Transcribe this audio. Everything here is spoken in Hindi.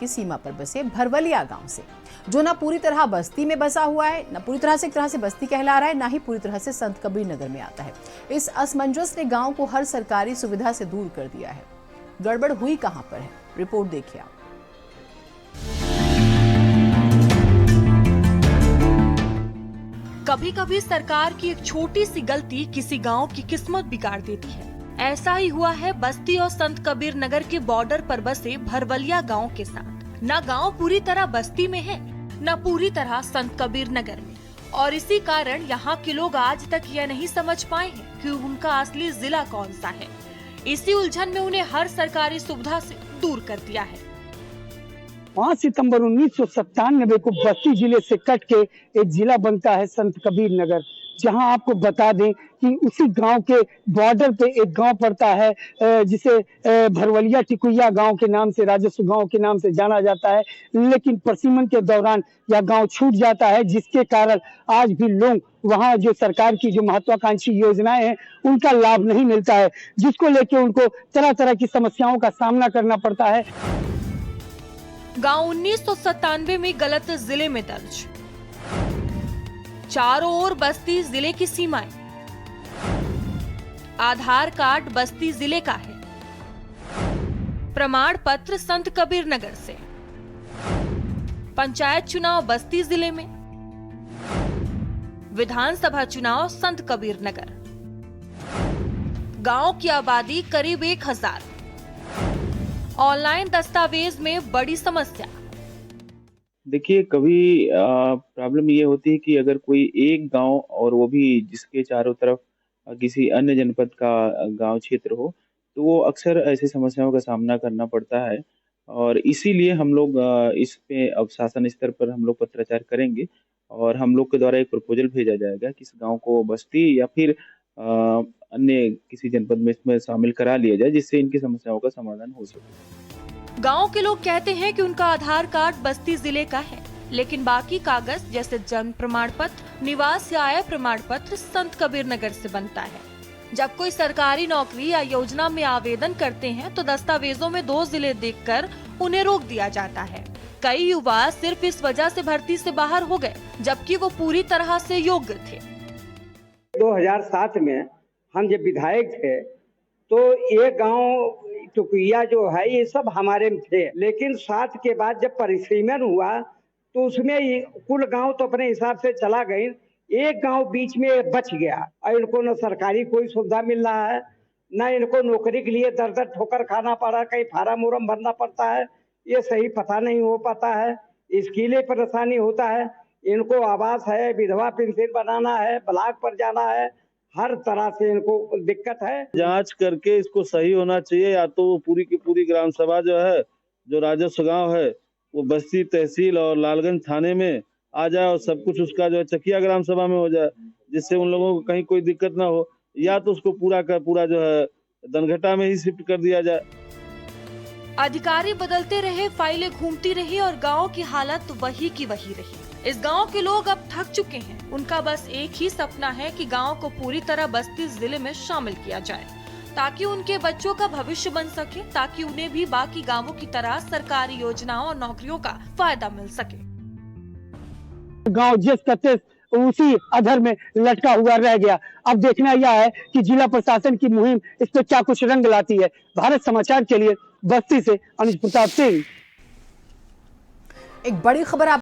की सीमा पर बसे भरवलिया गांव से, जो न पूरी तरह बस्ती में बसा हुआ है, न पूरी तरह से एक तरह से बस्ती कहला रहा है, न ही पूरी तरह से संत कबीर नगर में आता है। इस असमंजस ने गांव को हर सरकारी सुविधा से दूर कर दिया है। गड़बड़ हुई कहां पर है, रिपोर्ट देखिए आप। कभी कभी सरकार की एक छोटी सी गलती किसी गांव की किस्मत बिगाड़ देती है। ऐसा ही हुआ है बस्ती और संत कबीर नगर के बॉर्डर पर बसे भरवलिया गांव के साथ। न गांव पूरी तरह बस्ती में है, न पूरी तरह संत कबीर नगर में, और इसी कारण यहाँ के लोग आज तक यह नहीं समझ पाए हैं कि उनका असली जिला कौन सा है। इसी उलझन में उन्हें हर सरकारी सुविधा से दूर कर दिया है। 5 सितंबर 1997 को बस्ती जिले से कट के एक जिला बनता है संत कबीर नगर, जहां आपको बता दें कि उसी गांव के बॉर्डर पे एक गांव पड़ता है जिसे भरवलिया टिकुया गांव के नाम से, राजस्व गांव के नाम से जाना जाता है। लेकिन परसिमन के दौरान यह गांव छूट जाता है, जिसके कारण आज भी लोग वहां जो सरकार की जो महत्वाकांक्षी योजनाएं हैं उनका लाभ नहीं मिलता है, जिसको लेके उनको तरह तरह की समस्याओं का सामना करना पड़ता है। गांव 1997 में गलत जिले में दर्ज, चारों ओर बस्ती जिले की सीमाएं, आधार कार्ड बस्ती जिले का है, प्रमाण पत्र संत कबीर नगर से, पंचायत चुनाव बस्ती जिले में, विधानसभा चुनाव संत कबीर नगर, गांव की आबादी करीब 1000, ऑनलाइन दस्तावेज में बड़ी समस्या। देखिए, कभी प्रॉब्लम ये होती है कि अगर कोई एक गांव, और वो भी जिसके चारों तरफ किसी अन्य जनपद का गांव क्षेत्र हो, तो वो अक्सर ऐसी समस्याओं का सामना करना पड़ता है। और इसीलिए हम लोग इस पे अब शासन स्तर पर हम लोग पत्राचार करेंगे और हम लोग के द्वारा एक प्रपोजल भेजा जाएगा कि इस गांव को बस्ती या फिर अन्य किसी जनपद में इसमें शामिल करा लिया जाए, जिससे इनकी समस्याओं का समाधान हो सके। गांव के लोग कहते हैं कि उनका आधार कार्ड बस्ती जिले का है, लेकिन बाकी कागज जैसे जन्म प्रमाण पत्र, निवास या आय प्रमाण पत्र संत कबीर नगर से बनता है। जब कोई सरकारी नौकरी या योजना में आवेदन करते हैं तो दस्तावेजों में 2 जिले देखकर उन्हें रोक दिया जाता है। कई युवा सिर्फ इस वजह से भर्ती से बाहर हो गए, जबकि वो पूरी तरह से योग्य थे। 2007 में हम जब विधायक थे तो ये गांव टुकिया जो है ये सब हमारे में थे, लेकिन 7 के बाद जब परिसीमन हुआ तो उसमें कुल गांव तो अपने हिसाब से चला गए, एक गांव बीच में बच गया और इनको न सरकारी कोई सुविधा मिल रहा है, न इनको नौकरी के लिए दर दर ठोकर खाना पड़ा, कहीं फार्म उरम भरना पड़ता है, ये सही पता नहीं हो पाता है, इसके लिए परेशानी होता है। इनको आवास है, विधवा पेंशन बनाना है, ब्लॉक पर जाना है, हर तरह से इनको दिक्कत है। जांच करके इसको सही होना चाहिए, या तो वो पूरी की पूरी ग्राम सभा जो है, जो राजस्व गांव है, वो बस्ती तहसील और लालगंज थाने में आ जाए और सब कुछ उसका जो है चकिया ग्राम सभा में हो जाए, जिससे उन लोगों को कहीं कोई दिक्कत ना हो, या तो उसको पूरा का पूरा जो है दनघटा में ही शिफ्ट कर दिया जाए। अधिकारी बदलते रहे, फाइलें घूमती रही और गांव की हालत वही की वही रही। इस गांव के लोग अब थक चुके हैं। उनका बस एक ही सपना है कि गांव को पूरी तरह बस्ती जिले में शामिल किया जाए, ताकि उनके बच्चों का भविष्य बन सके, ताकि उन्हें भी बाकी गांवों की तरह सरकारी योजनाओं और नौकरियों का फायदा मिल सके। गांव जिस कते उसी अधर में लटका हुआ रह गया। अब देखना यह है कि जिला प्रशासन की मुहिम इस पर क्या कुछ रंग लाती है। भारत समाचार के लिए बस्ती से अनुज प्रताप सिंह। एक बड़ी खबर आप